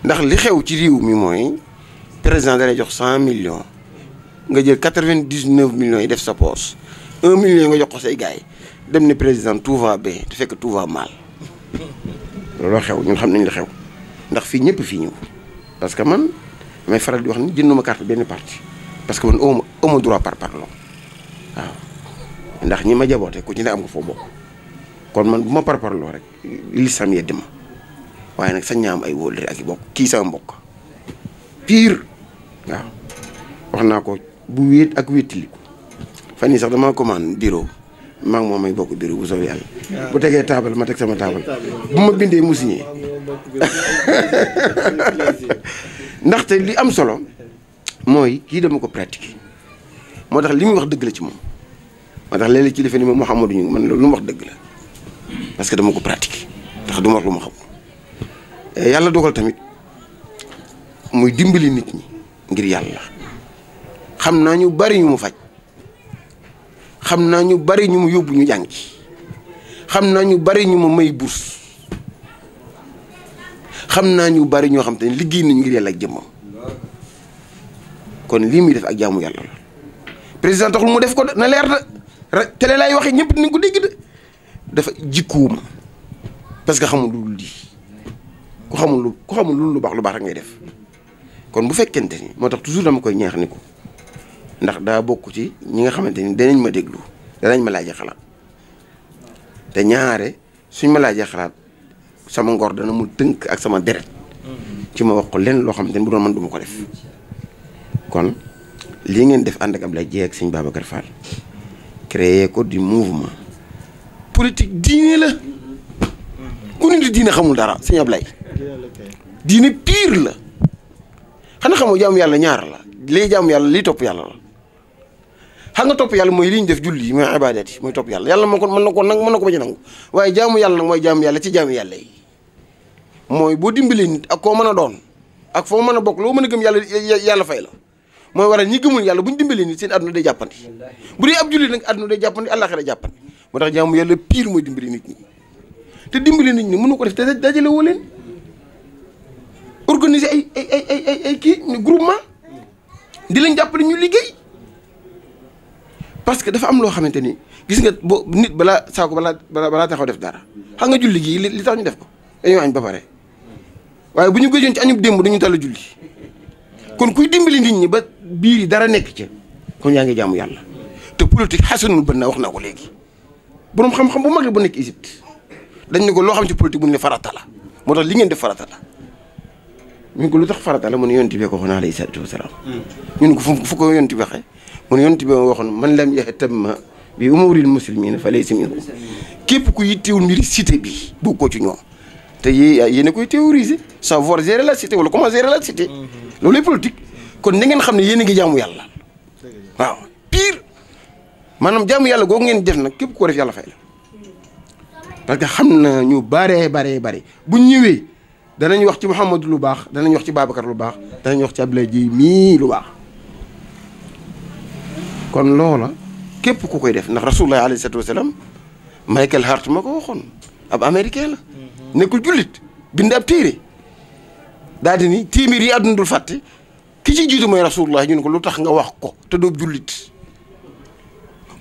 E: ndax li xew ci réew mi mooy président da lay jox 100 millions nga jël 99 millions yi def sa poche 1 million nga jox ko say gars yi dem ne président tout va bien te fekk tout va mal looloo xew ñun xam nañ la xew ndax fii ñëpp fii ñëw parce que man damay faral di wax ni jënduma carte benn parti parce que man amu droit par parlo waaw ndax ñi ma jaboote ku ci ne am nga foo bokk kon man bu ma parparloo rek li sam yeddi ma waaye nag sañ ñaa am ay wóolare ak i bokk kii sama mbokk pire waaw wax naa ko bu wéet ak wéetiliku fan yii sax dama commande bureau maa ngi moom may bokk bureau bu soobee yàlla bu tegee taabal ma teg sama taabal bu ma bindee mu signé ndaxte li am solo mooy kii dama ko pratiquer moo tax li muy wax dëgg la ci moom moo tax léeg-léeg ci defe ni moom Mouhamadou ñu man loolu lu mu wax dëgg la parce que dama ko pratiquer tax du ma wax lu ma xam yàlla dogal tamit muy dimbali nit ñi ngir yàlla xam naa ñu bari ñu mu faj xam naa ñu bari ñu mu yóbbu ñu jàngi xam naa ñu bari ñu ma may bourse xam naa ñu bari ñoo xam te ne liggéey nañu ngir yàlla ak jëmmam kon lii muy def ak jaamu yàlla la président taxul mu def ko na leer da télé laay waxee ñëpp dinañ ko dégg de dafa jikkuwuma parce que xamul lu lii ku xamul lu baax rek ngay def kon bu fekkente ni moo tax toujours dama koy ñaax ni ko ndax daa bokk ci ñi nga xamante ni danañ ma déglu danañ ma laajee xalaat te ñaare suñ ma laajee xalaat sama ngor dana mu tënk ak sama deret ci ma wax ko lenn loo xamante ni bu doon man du ma ko def kon lii ngeen def ànd ak Ablaye Dieye ak sëñ Babacar Fall créer ko du mouvement politique diine la ku nit di diine xamul dara sëñ Ablaye diine pire la xanaa xamoo jaamu yàlla ñaar la lii jaamu yàlla lii topp yàlla la xam nga topp yàlla mooy li ñu def julli yi mooy ibadat yi mooy topp yàlla yàlla moo ko mën na ko nag mën na ko ba ci nangu waaye jaamu yàlla nag mooy jaamu yàlla ci jaamu yàlla yi mooy boo dimbalee nit ak koo mën a doon ak foo mën a bokk loo mën a gëm yàlla yàlla fay la mooy waral ñi gëmul yàlla bu ñu dimbalee nit seen àdduna day jàppandi bu dee ab julli nag àdduna day jàppandi àllaaxira day jàppandi moo tax jaamu yàlla pire mooy dimbali nit ñi te dimbali nit ñi mënu ko def te dajale woo leen organiser ay kii groupement di leen jàppale ñu liggéey parce que dafa am loo xamante ni gis nga boo nit balaa saako balaa taxaw def dara xam nga julli gii li tax ñu def ko dañoo añ ba pare waaye bu ñu gëjoon ci añub démb duñu tàll julli kon kuy dimbali nit ñi ba biir yi dara nekk ca kon yaa ngi jaamu yàlla te politique xasanul bën na wax naa ko léegi boroom xam-xam bu mag la bu nekk Égypte dañ ne ko loo xam ci politique bu ñu ne farata la moo tax li ngeen def farata la ñu ko lu tax farata la mu ne yonent bi ko waxoon alayhi salaatu wasalaam ñun ko fu ko yonent bi waxee mu ne yonent bi waxoon man lam yahtamma bi umuril muslimina fa laysa minhum képp ku yittewul mbiri cité bi bu ko ci ñoom te yéen a koy théoriser savoir gérer la cité wala comment gérer la cité loolu lay politique kon na ngeen xam ne yéen a ngi jaamu yàlla waaw pire maanaam jaamu yàlla googu ngeen def nag képp ko def yàlla fay la parce que xam na ñu bare bu ñëwee danañ wax ci Mouhamadou lu baax danañ wax ci Babacar lu baax danañ wax ci Abdoulaye Dieye mii lu baax kon loola képp ku koy def ndax rasulullah alayhi salaatu wasalaam Michael Hart ma ko waxoon ab américain la nekkul jullit bind ab téere daal di ni téeméer yi àdduna dul fàtte ki ci jiitu mooy rasulullah ñu ne ko lu tax nga wax ko te doo jullit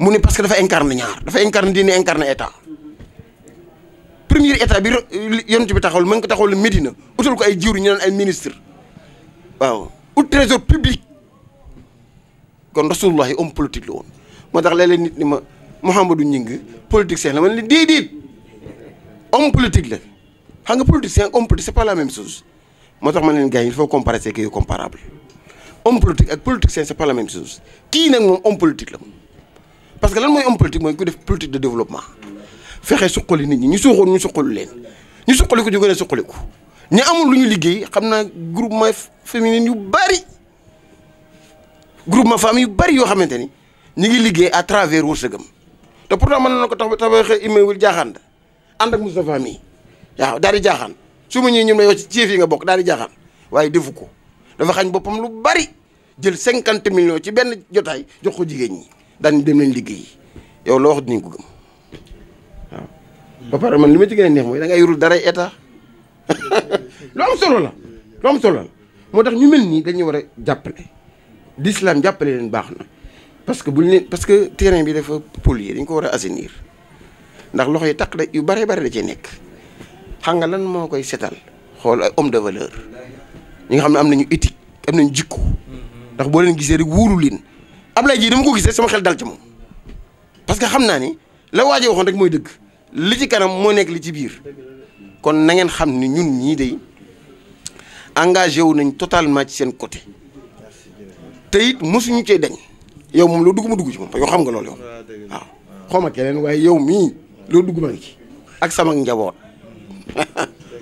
E: mu ne parce que dafa incarne ñaar dafa incarne diine incarne état premier état bi yonent bi taxawal mën ko taxawal Médina utal ko ay jiwru ñu naan ay ministre waaw ut trésor public kon rasulullah homme politique la woon moo tax léeg-léeg nit ni ma Mouhamadou Gningue politicien la man li déedéet homme politique la xam nga politicien homme politique c'est pas la même chose moo tax ma leen gars yi il faut comparer c'est que yu comparable homme politique ak politicien c'est pas la même chose kii nag moom homme politique la moom parce que lan mooy homme politique mooy ku def politique de développement fexe suqali nit ñi ñu suuxoon ñu suqalu leen ñu suqaliku ñu gën a suqaliku ñu amul lu ñu liggéey xam naa groupement féminin yu bari groupement femmes yu bari yoo xamante ni ñu ngi liggéey à travers wërsëgam te pourtant mën na ko tabaxee immeuble jaaxaan ànd ak Moustapha mii waaw daal di jaaxaan su ma ñëwee ñun may wax ci ceef yi nga bokk daal di jaaxaan waaye defu ko dafa xañ boppam lu bari jël 50 millions ci benn jotaay jox ko jigéen ñi daan dem nañ liggéey yow loo wax dinañ ko gëm waaw. ba pare man li ma ci gën a neex mooy da ngay yorul dara état lu am solo la lu am solo la moo tax ñu mel nii dañu war a jàppale l'islam jàppale leen baax na parce que buñ leen parce que terrain bi dafa polluer dañ ko war a assainir ndax loxo yi taq da yu bare bare da cee nekk xam nga lan moo koy setal xool ay homme de valeur ñi nga xam ne am nañu éthique am nañu jikko ndax boo leen gisee rek wóoru leen Ablaye ji dama ko gisee sama xel dal ci moom parce que xam naa ni la waajee waxoon rek mooy dëgg li ci kanam moo nekk li ci biir kon na ngeen xam ni ñun ñii day engagé wu nañ totalement ci seen côté te it mosuñu cee dañ yow moom loo dugg ma dugg ci moom yow xam nga loolu yow waaw xawma keneen waaye yow mii loo dugg ma ngi ci ak sama njaboot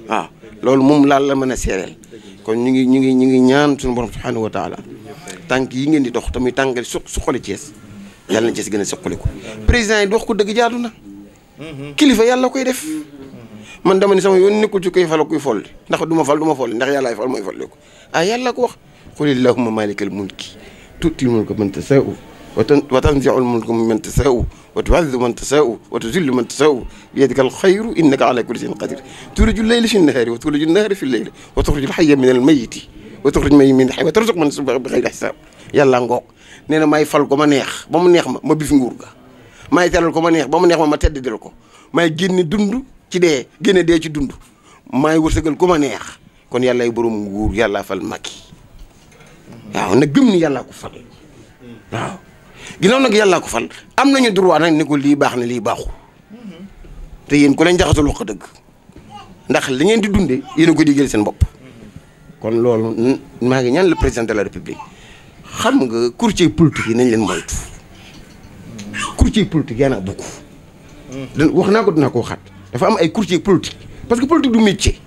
E: waaw loolu moom laal la mën a seereel kon ñu ngi ñaan suñu borom subhanahu wa taala tànk yi ngeen di dox tamit tànk su xoli Thiès yàlla na Thiès gën a suqali ko président yi di wax ko dëgg jaadu na kilifa yàlla koy def man dama ni sama yoon nekkul ci koy fal kuy folli ndax du ma folli ndax yàllaay fal mooy folli ko yàlla ko wax qul illahumma malikal mulki tu'til mulka man tasa'u wa tanzi'ul mulka mimman tasa'u wa tu'izzu man tasa'u wa tuzillu man tasa'u bi yadikal khayru innaka ala kulli shay'in qadir tuliju al-layla fi an-nahari wa tuliju an-nahara fi al-layli wa tukhrijul hayya min al-mayyiti wa tukhrijul mayyita min al-hayyi wa tarzuqu man tasa'u bi ghayri hisab yàlla ngoog nee na may fal ko ma neex ba mu neex ma bif nguur ga may teral ko ma neex ba mu neex ma teddal ko may génne dund ci dee génne dee ci dund may wërsëgal ko ma neex kon yàllaay borom nguur yàllaa fal Macky waaw na gëm ni yàllaa ko fal waaw ginnaaw nag yàllaa ko fal am nañu droit nag ni ko lii baax na lii baaxul te yéen ku leen jaxasul wax dëgg ndax li ngeen di dundee yéen a ko diggal seen bopp kon loolu maa ngi ñaan le président de la république xam nga courtier politique yi nañ leen moytu courtier politique yaa naa bokk wax naa ko dinaa ko waxaat dafa am ay courtier politique parce que politique du métier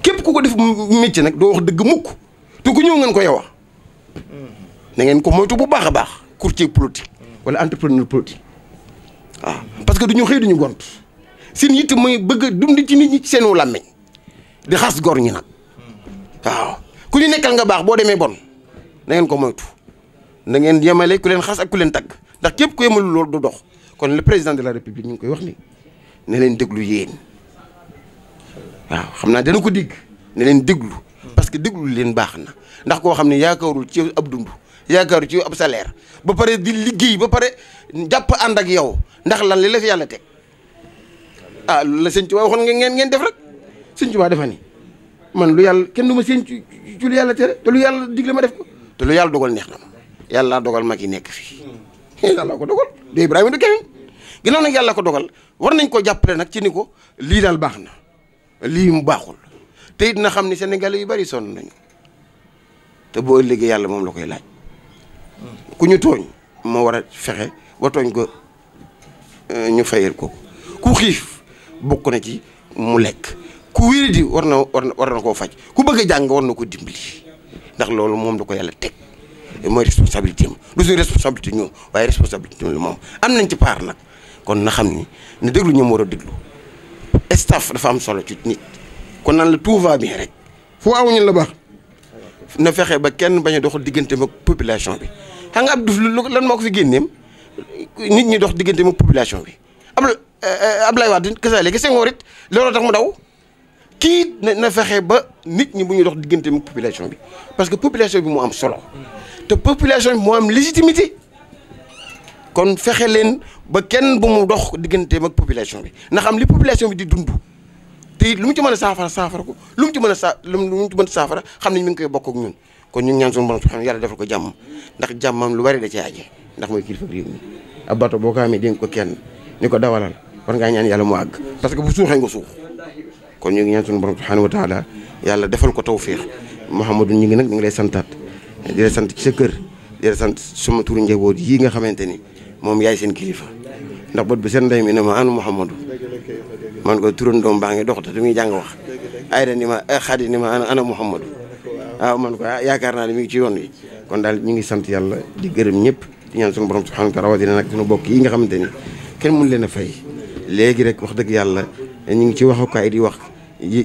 E: képp ku ko def métier nag doo wax dëgg mukk te ku ñëw ngeen ko yow na ngeen ko moytu bu baax a baax courtier politique wala entrepreneur politique waaw parce que du ñu xëy duñu gont seen yitte mooy bëgg a dund ci nit ñi ci seenu làmmeñ di xas gor ñi nag waaw ku ñu nekkal nga baax boo demee bon na ngeen ko moytu na ngeen yemale ku leen xas ak ku leen tagg ndax képp ku yemalu loolu du dox kon le président de la république ñu ngi koy wax ni ne leen déglu yéen waaw xam naa dana ko dégg ne leen déglu parce que déglu leen baax na ndax koo xam ne yaakaarul ci ab dund yaakaarul ci ab salaire ba pare di liggéey ba pare jàpp ànd ak yow ndax lan li la fi yàlla teg loolu la sëñ Tuubaa waxoon ngeen def rek sëñ Tuubaa dafa ni man lu yàlla kenn du ma seen ci lu yàlla tere te lu yàlla digle ma def ko te lu yàlla dogal neex na ma yàlla dogal ma ki nekk fii yàlla ko dogal de Ibrahima du keneen ginnaaw nag yàlla ko dogal war nañ ko jàppale nag ci ni ko lii daal baax na lii mu baaxul te it na xam ni Sénégalais yu bari sonn nañu te boo ëllëgee yàlla moom la koy laaj ku ñu tooñ moo war a fexe ba tooñ ko ñu fayal ko ku xiif bokk na ci mu lekk ku wéri di war na koo faj ku bëgg a jàng war na ko dimbali ndax loolu moom la ko yàlla teg mooy responsabilité am du suñu responsabilité ñoom waaye responsabilité la moom am nañ ci part nag kon na xam ni ne déglu ñoom war a déglu staff dafa am solo ci nit kon naan la tout va bien rek foo awuñu la baax na fexe ba kenn bañ a doxal diggante ak population bi xam nga Abdou lan moo ko fi génneem nit ñi dox diggante ak population bi Abdoulaye Wade kese léegi Senghor it looloo tax mu daw kii na fexe ba nit ñi bu ñuy dox diggante ak population bi parce que population bi moo am solo te population bi moo am légitimité kon fexe leen ba kenn bu mu dox diggante ak population bi ndax am li population bi di dund te lu mu ci mën a saafara ko lu mu ci mën a saafara xam ne mi ngi koy bokk ak ñun kon ñu ngi ñaan suñu borom subhanahu yàlla defal ko jàmm ndax jàmmam lu bari da cee aje ndax mooy kilifa réew mi ab bato boo ko amee dénk ko kenn ni ko dawalal war ngaa ñaan yàlla mu àgg parce que bu suuxee nga suux kon ñu ngi ñaan suñu borom subhanahu wa taala yàlla defal ko tawfiix Mouhamadou ñu ngi nag ñu ngi lay santaat di la sant ci sa kër di la sant sama turu njaboot yii nga xamante ni moom yaay seen kilifa ndax bët bi seen ndey mi ne ma anu Mouhamadou man ko turandoom baa ngi dox te muy jàng wax ayda ni ma xadi ni ma ana Muhammadu waaw man ko yaakaar naa ne mi ngi ci yoon wi kon daal ñu ngi sant yàlla di gërëm ñëpp di ñaan suñu borom subhanahu wa taala rawatina nag suñu bokk yi nga xamante ni kenn mënu leen a fay léegi rek wax dëgg yàlla ñu ngi ci waxukaay di wax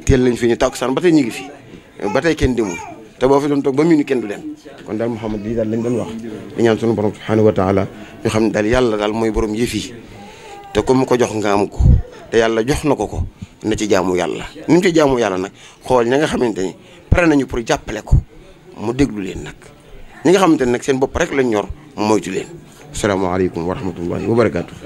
E: teel lañ fi ñu takkusaan ba tey ñu ngi fi ba tey kenn demul te boo fi doon toog ba mu ni kenn du dem kon daal Mouhamed lii daal lañ doon wax di ñaan suñu borom subhanahu wa taala ñu xam ne daal yàlla daal mooy borom yëf yi te comme mu ko jox nga am ko te yàlla jox na ko na ci jaamu yàlla ni mu ci jaamu yàlla nag xool ña nga xamante ni pare nañu pour jàppale ko mu déglu leen nag ñi nga xamante ne nag seen bopp rek lañ ñor moytu leen asalaamaaleykum wa rahmatullahi wa barakatuh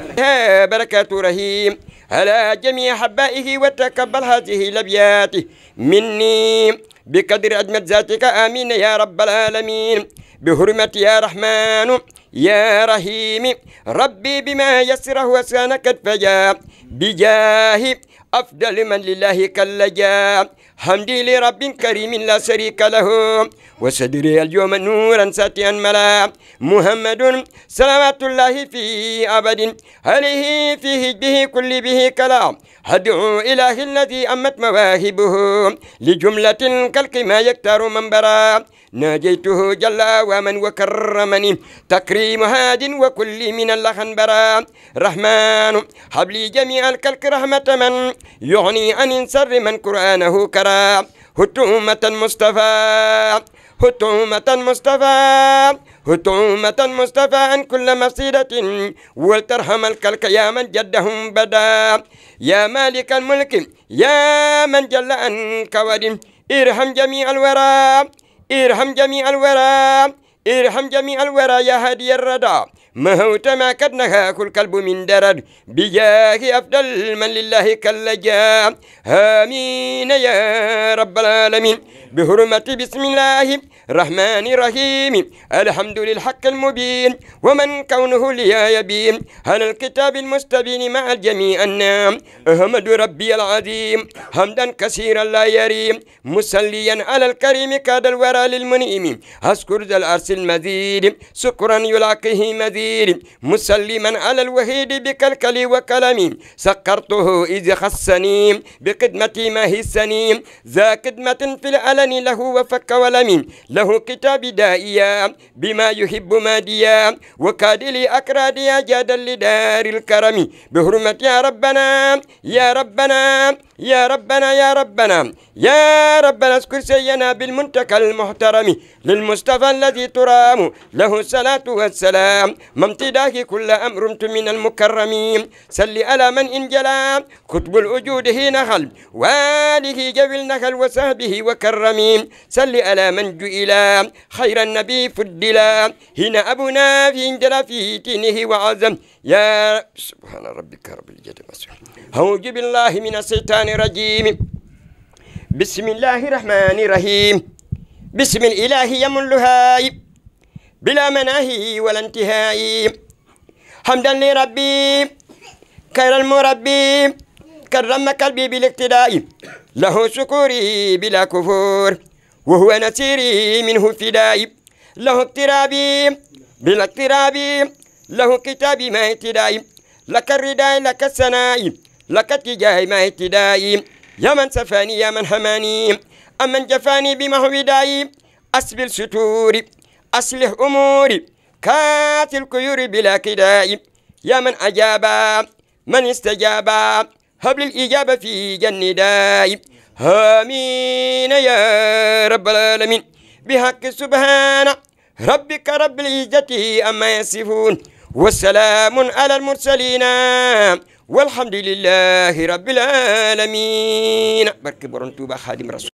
A: barakatu rahim ala jamii habaihi wa takabbal hadihi labyati minni بقدر أجمد ذاتك آمين يا رب العالمين بحرمة يا رحمن يا رحيم ربي بما يسره وسانك فجاء بجاه أفضل من لله كاللجا حمدي لرب كريم لا شريك له وصدري اليوم نورا ساتيا ملا محمد صلوات الله في أبد عليه في هجبه كل به كلام هدعو إله الذي أمت مواهبه لجملة الكلك ما يكتر من برا ناجيته جل ومن وكرمني تكريم هاد وكل من اللخن برا رحمن حبلي جميع الكلك رحمة من يغني عن سر من قرآنه كرا هتومة المصطفى هتومة المصطفى هتومة المصطفى عن كل مفسدة ولترحم الكلك يا من جدهم بدا يا مالك الملك يا من جل عن كود ارحم جميع الورى ارحم جميع الورى ارحم جميع الورى يا هادي الردى مهوت ما قد نهاك الكلب من درد بجاه أفضل من لله كاللجا آمين يا رب العالمين بحرمة بسم الله الرحمن الرحيم الحمد للحق المبين ومن كونه لي يبين على الكتاب المستبين مع الجميع النام أحمد ربي العظيم حمدا كثيرا لا يريم مسليا على الكريم كاد الورى للمنيم أذكر ذا الأرس المزيد سكرا يلاقيه مزيد مسلما على الوحيد بكلكلي وكلمي سكرته إذ خصني بقدمتي ما هي السنيم ذا قدمة في العلن له وفك ولمي له كتاب دائيا بما يحب ماديا وكاد لي أكراديا جادا لدار الكرم بحرمة يا ربنا يا ربنا يا ربنا يا ربنا يا ربنا اذكر سيدنا بالمنتقى المحترم للمصطفى الذي ترام له الصلاة والسلام ممتداه كل أمر من المكرمين سل على من إنجلا كتب الوجود هنا خلب واله جوي النخل وصحبه وكرمين سل على من جئلا خير النبي فدلا هنا أبونا في انجلا في تينه وعظم يا سبحان ربك رب العزة أعوذ بالله من الشيطان الرجيم بسم الله الرحمن الرحيم بسم الإله يملها بلا مناهي ولا انتهاء حمدا لربي خير المربي كرم قلبي بالاقتداء له شكوري بلا كفور وهو نسيري منه فداء له اقترابي بلا اقتراب له كتابي ما اهتداء لك الرداء لك الثناء لك اتجاه ما اهتداء يا من سفاني يا من حماني أمن جفاني بمحو داي أسبل ستوري أصلح أموري كات الكيور بلا كداء يا من أجاب من استجاب هب الإجابة في جنداء آمين يا رب العالمين بحق سبحان ربك رب العزة أما يصفون والسلام على المرسلين والحمد لله رب العالمين. barke Borom Tuuba Xaadim Rasul